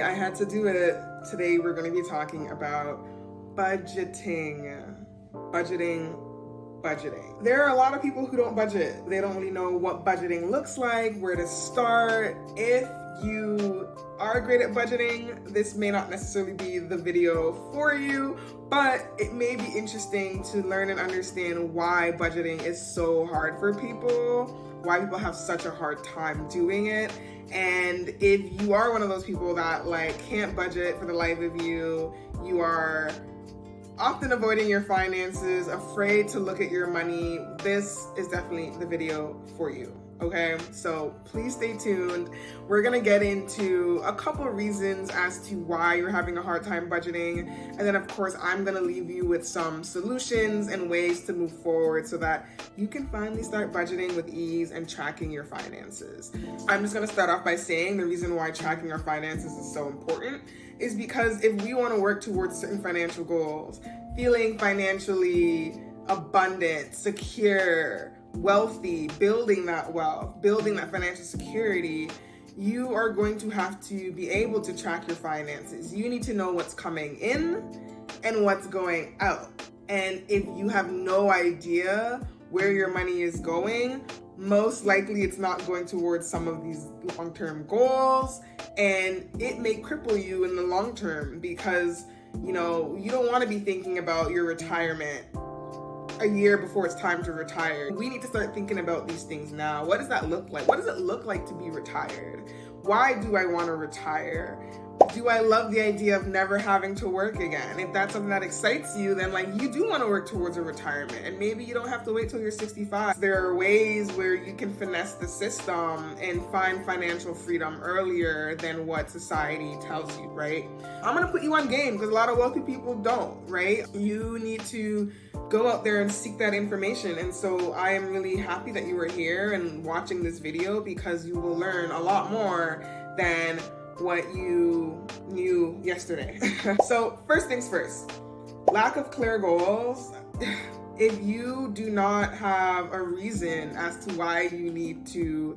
I had to do it. Today we're going to be talking about budgeting. Budgeting. There are a lot of people who don't budget. They don't really know what budgeting looks like, where to start. If you are great at budgeting, this may not necessarily be the video for you, but it may be interesting to learn and understand why budgeting is so hard for people, why people have such a hard time doing it. And if you are one of those people that can't budget for the life of you, you are often avoiding your finances, afraid to look at your money, this is definitely the video for you. Okay, so please stay tuned. We're gonna get into a couple reasons as to why you're having a hard time budgeting. And then of course, I'm gonna leave you with some solutions and ways to move forward so that you can finally start budgeting with ease and tracking your finances. I'm just gonna start off by saying the reason why tracking our finances is so important is because if we wanna work towards certain financial goals, feeling financially abundant, secure, wealthy, building that wealth, building that financial security, you are going to have to be able to track your finances. You need to know what's coming in and what's going out. And if you have no idea where your money is going, most likely it's not going towards some of these long-term goals, and it may cripple you in the long term because you don't want to be thinking about your retirement a year before it's time to retire. We need to start thinking about these things now. What does that look like? What does it look like to be retired? Why do I want to retire? Do I love the idea of never having to work again? If that's something that excites you, then you do want to work towards a retirement, and maybe you don't have to wait till you're 65. There are ways where you can finesse the system and find financial freedom earlier than what society tells you, right? I'm going to put you on game because a lot of wealthy people don't, right? You need to go out there and seek that information. And so I am really happy that you were here and watching this video because you will learn a lot more than what you knew yesterday. So first things first, lack of clear goals. If you do not have a reason as to why you need to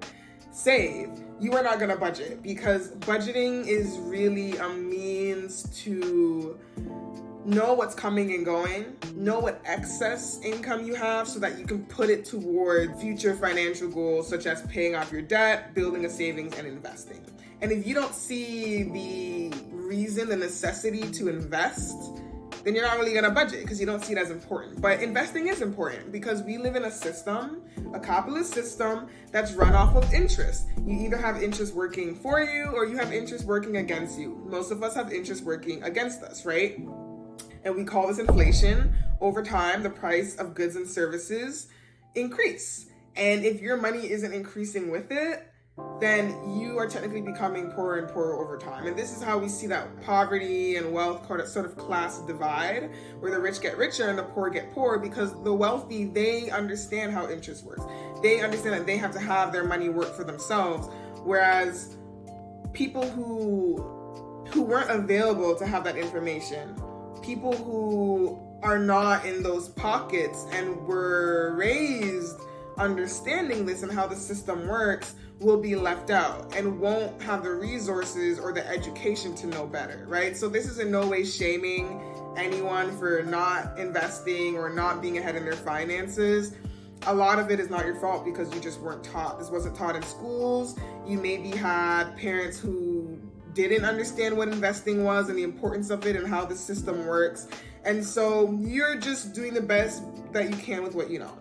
save, you are not going to budget, because budgeting is really a means to know what's coming and going, know what excess income you have so that you can put it toward future financial goals such as paying off your debt, building a savings, and investing. And if you don't see the reason, the necessity to invest, then you're not really gonna budget because you don't see it as important. But investing is important because we live in a system, a capitalist system, that's run off of interest. You either have interest working for you or you have interest working against you. Most of us have interest working against us, right? And we call this inflation. Over time, the price of goods and services increase. And if your money isn't increasing with it, then you are technically becoming poorer and poorer over time. And this is how we see that poverty and wealth sort of class divide, where the rich get richer and the poor get poorer, because the wealthy, they understand how interest works. They understand that they have to have their money work for themselves, whereas people who weren't available to have that information, people who are not in those pockets and were raised understanding this and how the system works, will be left out and won't have the resources or the education to know better, right? So this is in no way shaming anyone for not investing or not being ahead in their finances. A lot of it is not your fault because you just weren't taught. This wasn't taught in schools. You maybe had parents who didn't understand what investing was and the importance of it and how the system works. And so you're just doing the best that you can with what you know.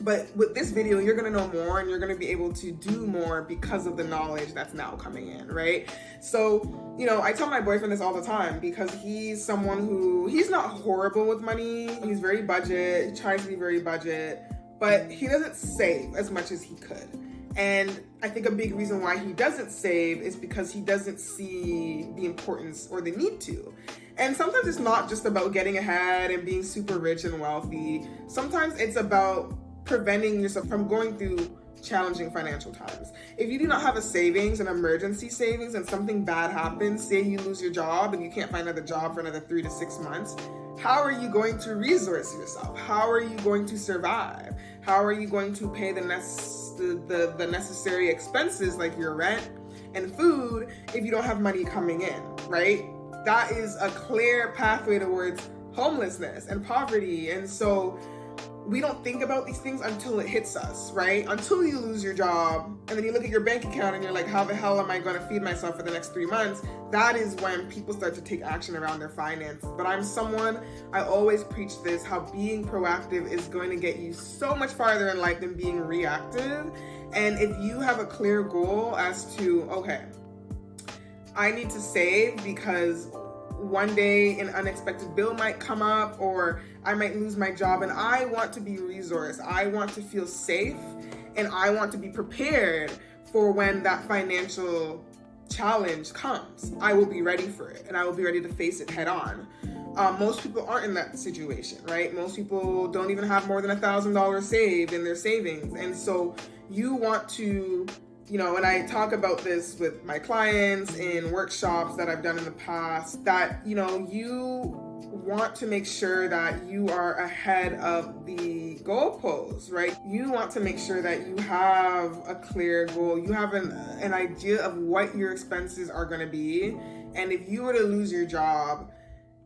But with this video, you're going to know more and you're going to be able to do more because of the knowledge that's now coming in, right? So, I tell my boyfriend this all the time because he's someone he's not horrible with money. He's very budget. He tries to be very budget, but he doesn't save as much as he could. And I think a big reason why he doesn't save is because he doesn't see the importance or the need to. And sometimes it's not just about getting ahead and being super rich and wealthy. Sometimes it's about preventing yourself from going through challenging financial times. If you do not have a savings, an emergency savings, and something bad happens, say you lose your job and you can't find another job for another 3 to 6 months, how are you going to resource yourself? How are you going to survive? How are you going to pay the necessary expenses like your rent and food if you don't have money coming in, right? That is a clear pathway towards homelessness and poverty. And so we don't think about these things until it hits us, right? Until you lose your job and then you look at your bank account and you're like, how the hell am I going to feed myself for the next 3 months? That is when people start to take action around their finances. But I always preach this, how being proactive is going to get you so much farther in life than being reactive. And if you have a clear goal as to, okay, I need to save because one day an unexpected bill might come up or I might lose my job, and I want to be resourced. I want to feel safe, and I want to be prepared for when that financial challenge comes. I will be ready for it, and I will be ready to face it head on. Most people aren't in that situation, right? Most people don't even have more than $1,000 saved in their savings. And so you want to, and I talk about this with my clients in workshops that I've done in the past, that, you want to make sure that you are ahead of the goalposts, right? You want to make sure that you have a clear goal. You have an idea of what your expenses are going to be. And if you were to lose your job,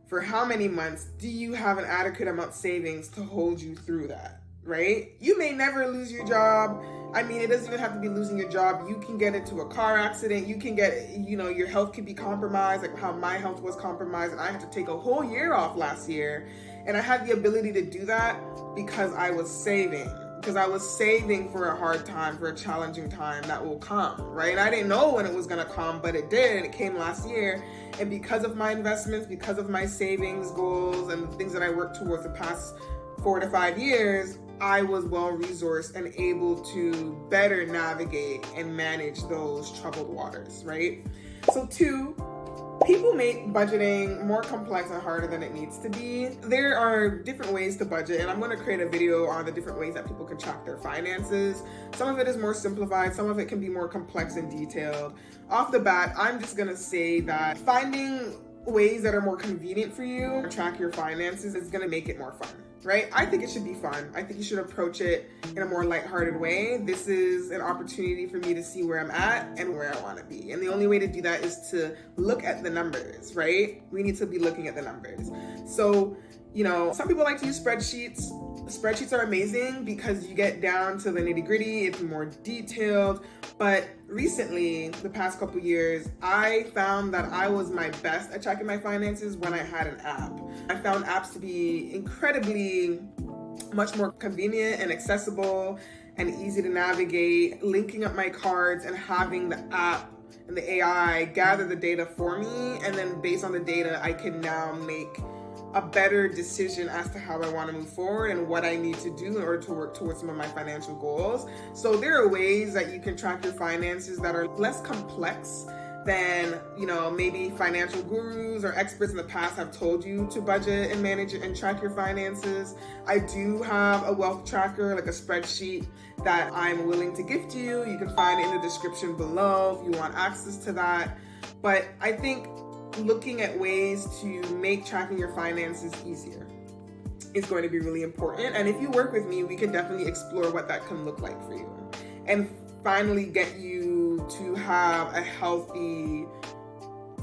for how many months do you have an adequate amount of savings to hold you through that, right? You may never lose your job. I mean, it doesn't even have to be losing your job. You can get into a car accident. You can get, your health could be compromised, like how my health was compromised. And I had to take a whole year off last year. And I had the ability to do that because I was saving. Because I was saving for a hard time, for a challenging time that will come, right? And I didn't know when it was going to come, but it did. And it came last year. And because of my investments, because of my savings goals and the things that I worked towards the past 4 to 5 years, I was well-resourced and able to better navigate and manage those troubled waters, right? So 2, people make budgeting more complex and harder than it needs to be. There are different ways to budget, and I'm going to create a video on the different ways that people can track their finances. Some of it is more simplified, some of it can be more complex and detailed. Off the bat, I'm just going to say that finding ways that are more convenient for you to track your finances is going to make it more fun, right? I think it should be fun. I think you should approach it in a more lighthearted way. This is an opportunity for me to see where I'm at and where I want to be. And the only way to do that is to look at the numbers, right? We need to be looking at the numbers. So, some people like to use spreadsheets. Spreadsheets are amazing because you get down to the nitty-gritty, it's more detailed. But recently, the past couple years, I found that I was my best at tracking my finances when I had an app. I found apps to be incredibly much more convenient and accessible and easy to navigate. Linking up my cards and having the app and the AI gather the data for me, and then based on the data, I can now make a better decision as to how I want to move forward and what I need to do in order to work towards some of my financial goals. So there are ways that you can track your finances that are less complex than, maybe financial gurus or experts in the past have told you to budget and manage and track your finances. I do have a wealth tracker, like a spreadsheet that I'm willing to gift you. You can find it in the description below if you want access to that. But I think looking at ways to make tracking your finances easier is going to be really important. And if you work with me, we can definitely explore what that can look like for you. And finally get you to have a healthy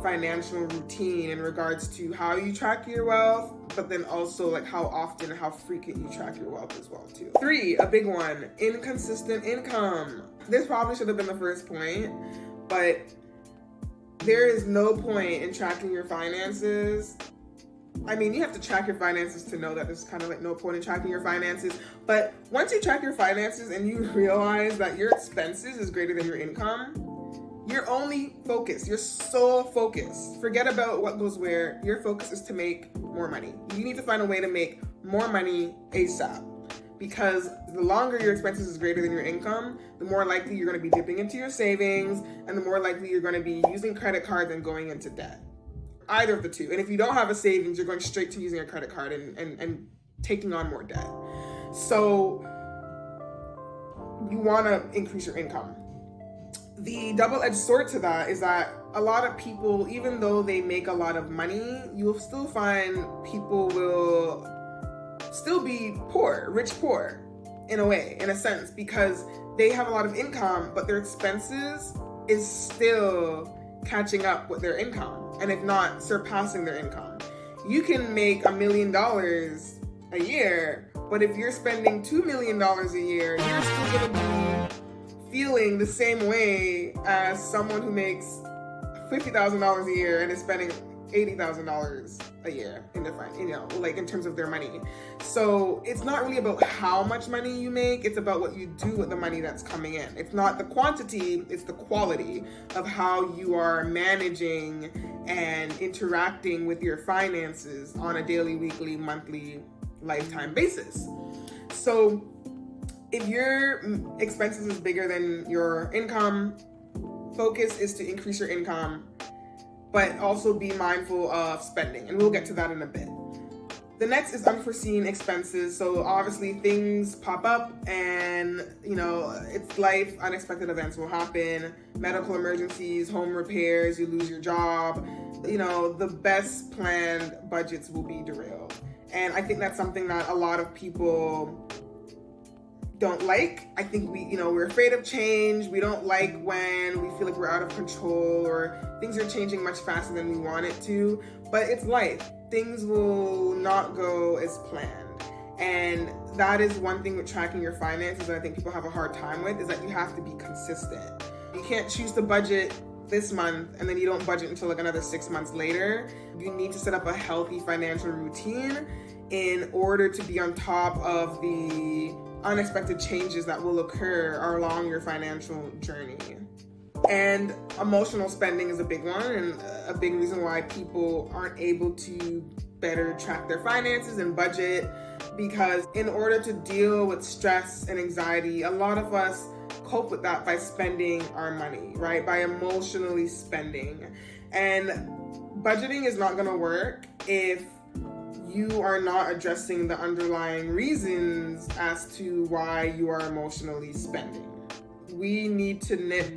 financial routine in regards to how you track your wealth, but then also like how often and how frequent you track your wealth as well too. 3, a big one, inconsistent income. This probably should have been the first point, but there is no point in tracking your finances. I mean, you have to track your finances to know that there's kind of like no point in tracking your finances. But once you track your finances and you realize that your expenses is greater than your income, your only focus, your sole focus, forget about what goes where. Your focus is to make more money. You need to find a way to make more money ASAP. Because the longer your expenses is greater than your income, the more likely you're going to be dipping into your savings, and the more likely you're going to be using credit cards and going into debt. Either of the two. And if you don't have a savings, you're going straight to using a credit card and taking on more debt. So you want to increase your income. The double-edged sword to that is that a lot of people, even though they make a lot of money, you'll still find people will still be poor, rich poor, in a way, in a sense, because they have a lot of income, but their expenses is still catching up with their income, and if not surpassing their income. You can make $1 million a year, but if you're spending $2 million a year, you're still gonna be feeling the same way as someone who makes $50,000 a year and is spending $80,000 a year in different, like in terms of their money. So it's not really about how much money you make, it's about what you do with the money that's coming in. It's not the quantity, it's the quality of how you are managing and interacting with your finances on a daily, weekly, monthly, lifetime basis. So if your expenses is bigger than your income, focus is to increase your income, but also be mindful of spending, and we'll get to that in a bit. The next is unforeseen expenses. So obviously things pop up and, it's life, unexpected events will happen, medical emergencies, home repairs, you lose your job, the best planned budgets will be derailed. And I think that's something that a lot of people don't like. I think we're afraid of change. We don't like when we feel like we're out of control or things are changing much faster than we want it to, but it's life. Things will not go as planned. And that is one thing with tracking your finances that I think people have a hard time with, is that you have to be consistent. You can't choose to budget this month and then you don't budget until like another 6 months later. You need to set up a healthy financial routine in order to be on top of the unexpected changes that will occur along your financial journey. And emotional spending is a big one, and a big reason why people aren't able to better track their finances and budget, because in order to deal with stress and anxiety, a lot of us cope with that by spending our money, right? By emotionally spending. And budgeting is not going to work if you are not addressing the underlying reasons as to why you are emotionally spending. We need to nip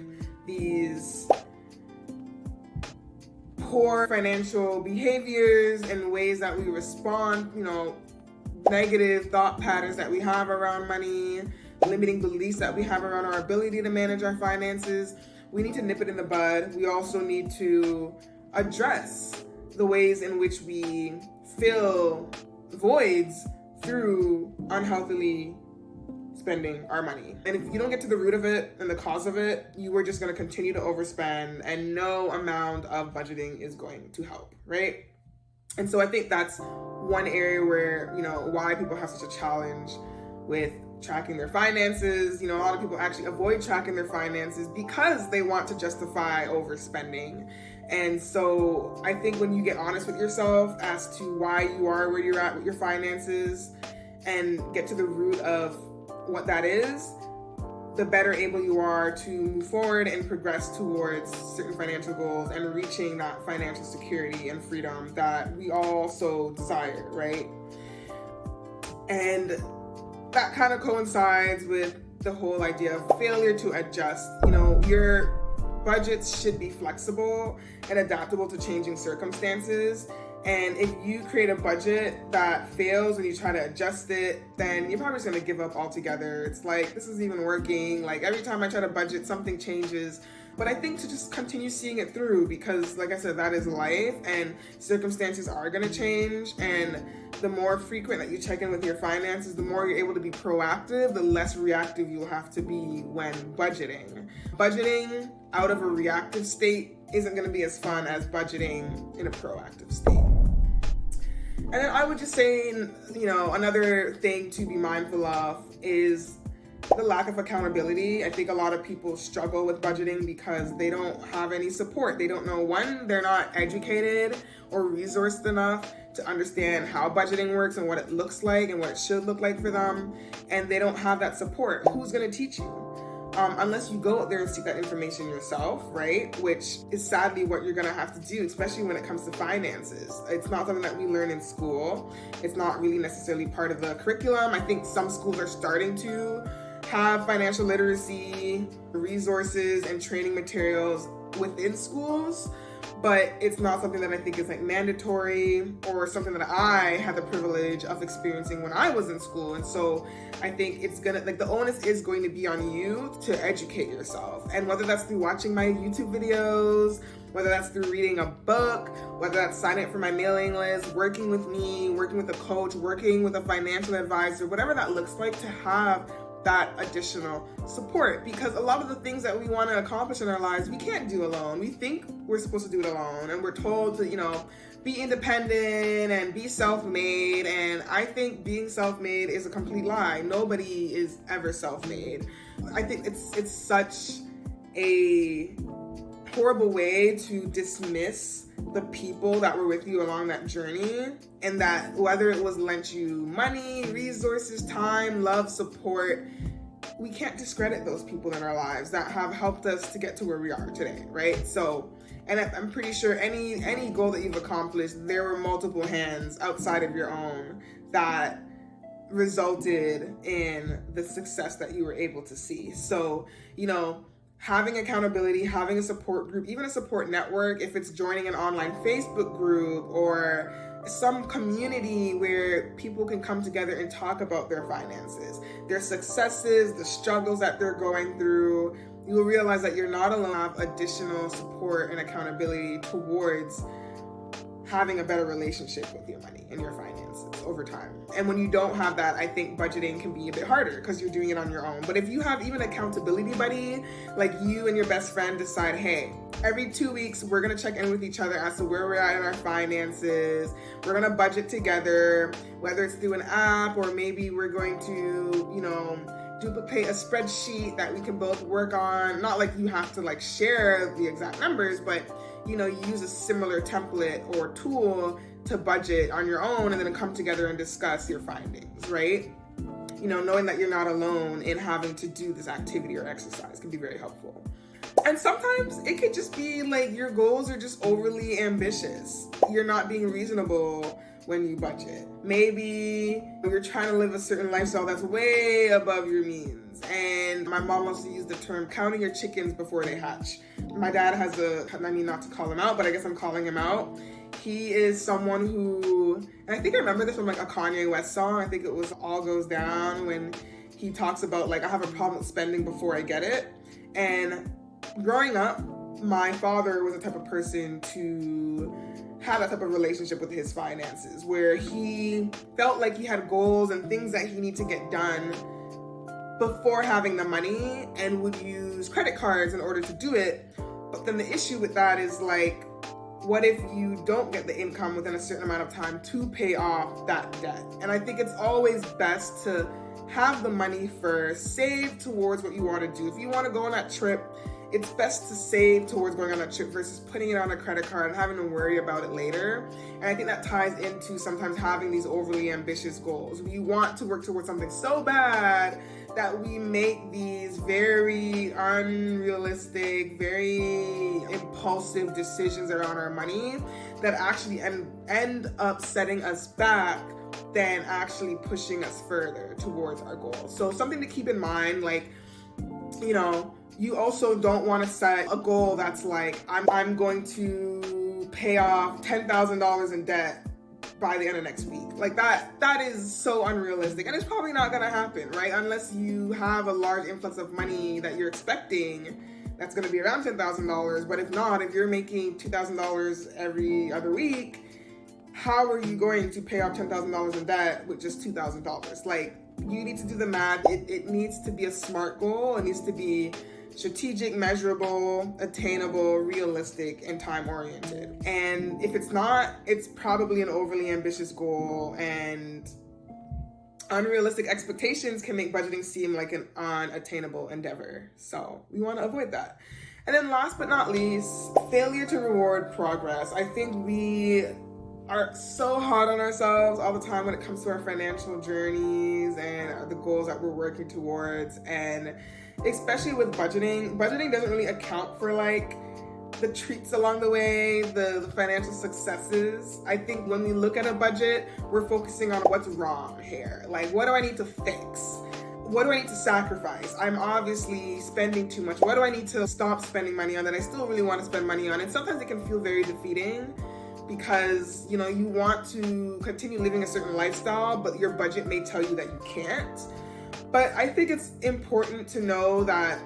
these poor financial behaviors and ways that we respond, negative thought patterns that we have around money, limiting beliefs that we have around our ability to manage our finances. We need to nip it in the bud. We also need to address the ways in which we fill voids through unhealthily spending our money. And if you don't get to the root of it and the cause of it, you are just going to continue to overspend, and no amount of budgeting is going to help, right? And so I think that's one area where, why people have such a challenge with tracking their finances. A lot of people actually avoid tracking their finances because they want to justify overspending. And so I think when you get honest with yourself as to why you are where you're at with your finances and get to the root of what that is, the better able you are to move forward and progress towards certain financial goals and reaching that financial security and freedom that we all so desire, right? And that kind of coincides with the whole idea of failure to adjust. Your budgets should be flexible and adaptable to changing circumstances. And if you create a budget that fails and you try to adjust it, then you're probably just gonna give up altogether. It's like, this isn't even working. Like every time I try to budget, something changes. But I think to just continue seeing it through, because like I said, that is life and circumstances are gonna change. And the more frequent that you check in with your finances, the more you're able to be proactive, the less reactive you'll have to be when budgeting. Budgeting out of a reactive state isn't going to be as fun as budgeting in a proactive state. And then I would just say, another thing to be mindful of is the lack of accountability. I think a lot of people struggle with budgeting because they don't have any support. They don't know, one, they're not educated or resourced enough to understand how budgeting works and what it looks like and what it should look like for them. And they don't have that support. Who's going to teach you? Unless you go out there and seek that information yourself, right? Which is sadly what you're gonna have to do, especially when it comes to finances. It's not something that we learn in school. It's not really necessarily part of the curriculum. I think some schools are starting to have financial literacy resources and training materials within schools, but it's not something that I think is like mandatory or something that I had the privilege of experiencing when I was in school. And so I think it's gonna, like, the onus is going to be on you to educate yourself. And whether that's through watching my YouTube videos, whether that's through reading a book, whether that's signing up for my mailing list, working with me, working with a coach, working with a financial advisor, whatever that looks like, to have that additional support. Because a lot of the things that we want to accomplish in our lives, we can't do alone. We think we're supposed to do it alone, and we're told to, you know, be independent and be self-made. And I think being self-made is a complete lie. Nobody is ever self-made. I think it's such a horrible way to dismiss the people that were with you along that journey, and that whether it was lent you money, resources, time, love, support, we can't discredit those people in our lives that have helped us to get to where we are today, right? So, and I'm pretty sure any goal that you've accomplished, there were multiple hands outside of your own that resulted in the success that you were able to see. So, you know, having accountability, having a support group, even a support network, if it's joining an online Facebook group or some community where people can come together and talk about their finances, their successes, the struggles that they're going through, you will realize that you're not alone. Have additional support and accountability towards having a better relationship with your money and your finances over time. And when you don't have that, I think budgeting can be a bit harder because you're doing it on your own. But if you have even accountability buddy, like you and your best friend decide, hey, every 2 weeks, we're gonna check in with each other as to where we're at in our finances. We're gonna budget together, whether it's through an app or maybe we're going to, you know, duplicate a spreadsheet that we can both work on. Not like you have to like share the exact numbers, but you know, use a similar template or tool to budget on your own and then come together and discuss your findings, right? You know, knowing that you're not alone in having to do this activity or exercise can be very helpful. And sometimes it could just be like your goals are just overly ambitious. You're not being reasonable when you budget. Maybe you're trying to live a certain lifestyle that's way above your means. And my mom wants to use the term counting your chickens before they hatch. My dad has I mean, not to call him out, but I guess I'm calling him out. He is someone who, and I think I remember this from like a Kanye West song. I think it was All Goes Down, when he talks about like, I have a problem with spending before I get it. And growing up, my father was the type of person to have that type of relationship with his finances, where he felt like he had goals and things that he needed to get done before having the money, and would use credit cards in order to do it. But then the issue with that is like, what if you don't get the income within a certain amount of time to pay off that debt? And I think it's always best to have the money first, save towards what you want to do. If you want to go on that trip, it's best to save towards going on that trip versus putting it on a credit card and having to worry about it later. And I think that ties into sometimes having these overly ambitious goals. We want to work towards something so bad that we make these very unrealistic, very impulsive decisions around our money that actually end up setting us back than actually pushing us further towards our goals. So something to keep in mind, like, you know, you also don't want to set a goal that's like, I'm going to pay off $10,000 in debt by the end of next week. Like that is so unrealistic, and it's probably not gonna happen, right? Unless you have a large influx of money that you're expecting that's gonna be around $10,000. But if not, if you're making $2,000 every other week, how are you going to pay off $10,000 in debt with just $2,000? Like, you need to do the math. It needs to be a SMART goal. It needs to be strategic, measurable, attainable, realistic, and time-oriented. And if it's not, it's probably an overly ambitious goal, and unrealistic expectations can make budgeting seem like an unattainable endeavor. So we want to avoid that. And then last but not least, failure to reward progress. I think we are so hard on ourselves all the time when it comes to our financial journeys and the goals that we're working towards. And especially with budgeting doesn't really account for like the treats along the way, the financial successes. I think when we look at a budget, we're focusing on what's wrong here. Like, what do I need to fix? what do I need to sacrifice? I'm obviously spending too much. What do I need to stop spending money on that I still really want to spend money on? And sometimes it can feel very defeating because, you want to continue living a certain lifestyle, but your budget may tell you that you can't. But I think it's important to know that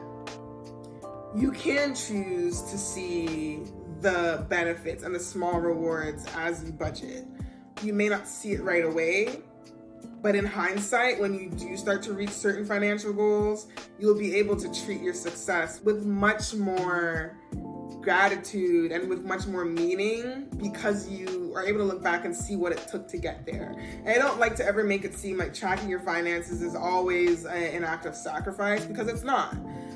you can choose to see the benefits and the small rewards as you budget. You may not see it right away, but in hindsight, when you do start to reach certain financial goals, you'll be able to treat your success with much more gratitude and with much more meaning because you are able to look back and see what it took to get there. And I don't like to ever make it seem like tracking your finances is always an act of sacrifice, because it's not.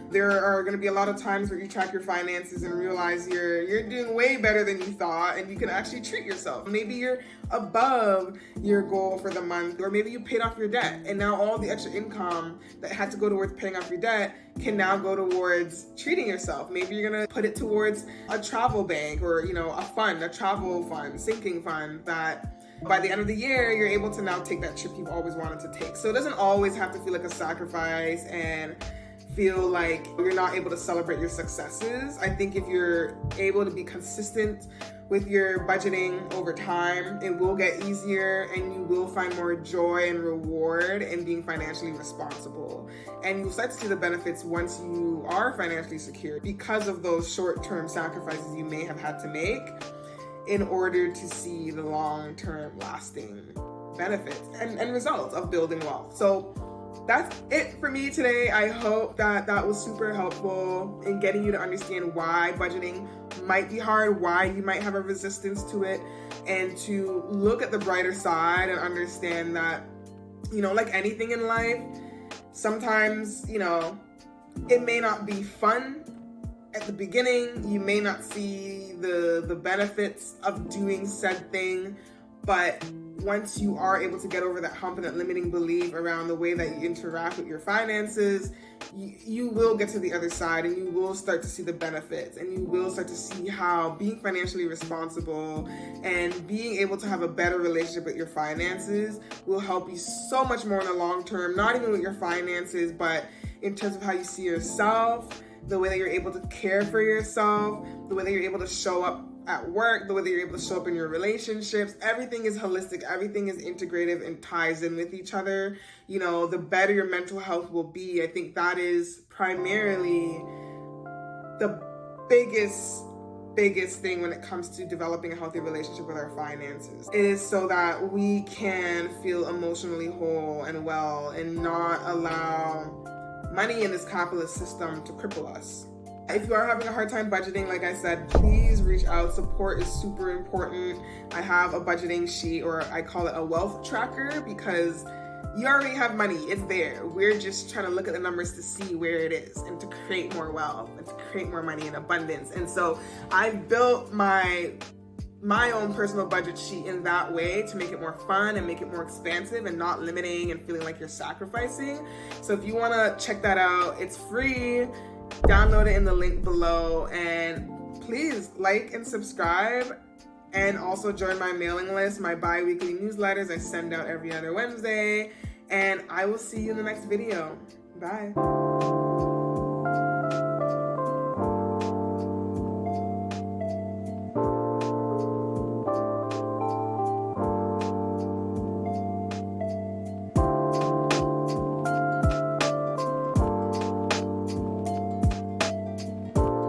There are going to be a lot of times where you track your finances and realize you're doing way better than you thought, and you can actually treat yourself. Maybe you're above your goal for the month, or maybe you paid off your debt, and now all the extra income that had to go towards paying off your debt can now go towards treating yourself. Maybe you're going to put it towards a travel bank, or a fund, a travel fund, sinking fund, that by the end of the year, you're able to now take that trip you've always wanted to take. So it doesn't always have to feel like a sacrifice and feel like you're not able to celebrate your successes. I think if you're able to be consistent with your budgeting over time, it will get easier and you will find more joy and reward in being financially responsible. And you'll start to see the benefits once you are financially secure because of those short-term sacrifices you may have had to make in order to see the long-term lasting benefits and results of building wealth. So that's it for me today. I hope that was super helpful in getting you to understand why budgeting might be hard, why you might have a resistance to it, and to look at the brighter side and understand that, like anything in life, sometimes, it may not be fun at the beginning. You may not see the benefits of doing said thing, but once you are able to get over that hump and that limiting belief around the way that you interact with your finances, you will get to the other side and you will start to see the benefits, and you will start to see how being financially responsible and being able to have a better relationship with your finances will help you so much more in the long term, not even with your finances, but in terms of how you see yourself, the way that you're able to care for yourself, the way that you're able to show up at work, the way that you're able to show up in your relationships. Everything is holistic, everything is integrative and ties in with each other. The better your mental health will be. I think that is primarily the biggest thing when it comes to developing a healthy relationship with our finances. It is so that we can feel emotionally whole and well and not allow money in this capitalist system to cripple us. If you are having a hard time budgeting, like I said, please reach out. Support is super important. I have a budgeting sheet, or I call it a wealth tracker, because you already have money. It's there. We're just trying to look at the numbers to see where it is and to create more wealth and to create more money in abundance. And so I've built my own personal budget sheet in that way to make it more fun and make it more expansive and not limiting and feeling like you're sacrificing. So if you want to check that out, it's free. Download it in the link below, and please like and subscribe, and also join my mailing list, my bi-weekly newsletters I send out every other Wednesday, and I will see you in the next video. Bye.